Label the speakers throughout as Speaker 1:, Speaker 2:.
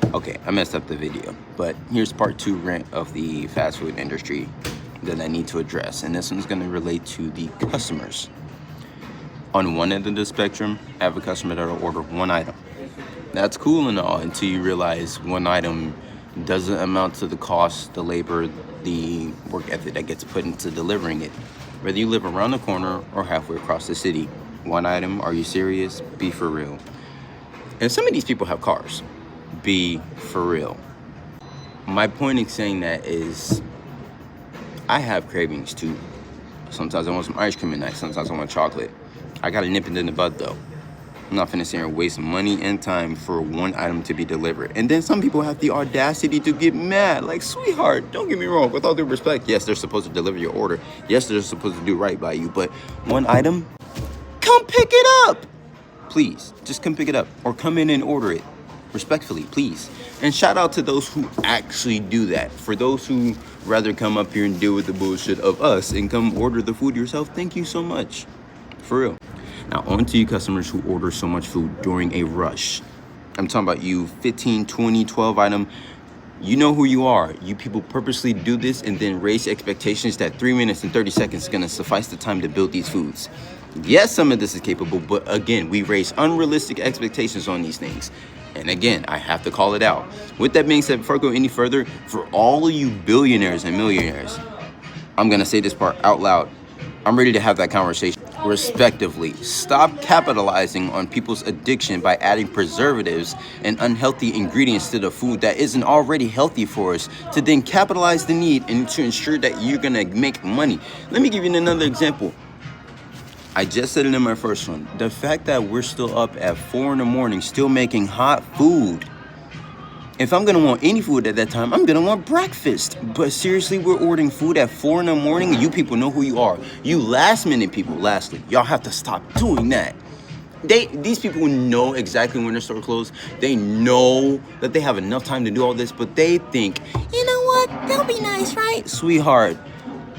Speaker 1: Okay, I messed up the video, but here's part 2 rant of the fast food industry that I need to address, and this one's going to relate to the customers. On one end of the spectrum, I have a customer that'll order one item. That's cool and all until you realize one item doesn't amount to the cost, the labor, the work ethic that gets put into delivering it. Whether you live around the corner or halfway across the city, one item, are you serious? Be for real. And some of these people have cars. Be for real. My point in saying that is I have cravings too. Sometimes I want some ice cream at night. Sometimes I want chocolate. I gotta nip it in the bud though. I'm not finna sit here and waste money and time for one item to be delivered. And then some people have the audacity to get mad. Like, sweetheart, don't get me wrong. With all due respect, yes, they're supposed to deliver your order. Yes, they're supposed to do right by you. But one item, come pick it up. Please, just come pick it up. Or come in and order it. Respectfully, please. And shout out to those who actually do that. For those who rather come up here and deal with the bullshit of us and come order the food yourself, thank you so much. For real. Now, on to you customers who order so much food during a rush. I'm talking about you 15, 20, 12 item. You know who you are. You people purposely do this and then raise expectations that 3 minutes and 30 seconds is going to suffice the time to build these foods. Yes, some of this is capable, but again, we raise unrealistic expectations on these things. And again, I have to call it out. With that being said, before I go any further, for all of you billionaires and millionaires, I'm going to say this part out loud. I'm ready to have that conversation. Respectively, stop capitalizing on people's addiction by adding preservatives and unhealthy ingredients to the food that isn't already healthy for us, to then capitalize the need and to ensure that you're gonna make money. Let me give you another example. I just said it in my first one. The fact that we're still up at 4 in the morning, still making hot food. If I'm gonna want any food at that time, I'm gonna want breakfast. But seriously, we're ordering food at 4 in the morning. You people know who you are. You last minute people, lastly, y'all have to stop doing that. These people know exactly when their store closed. They know that they have enough time to do all this, but they think, you know what, that'll be nice, right? Sweetheart,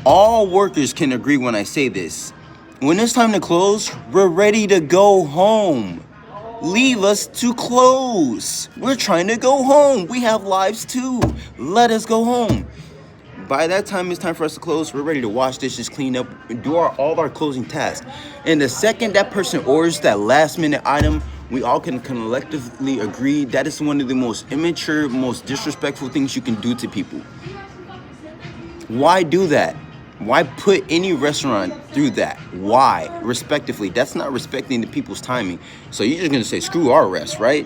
Speaker 1: all workers can agree when I say this. When it's time to close, we're ready to go home. Leave us to close. We're trying to go home. We have lives too. Let us go home. By that time it's time for us to close, we're ready to wash dishes, clean up, and do all our closing tasks. And the second that person orders that last minute item, we all can collectively agree that is one of the most immature, most disrespectful things you can do to people. Why do that? Why put any restaurant through that? Why? Respectively, that's not respecting the people's timing. So you're just gonna say, screw our rest, right?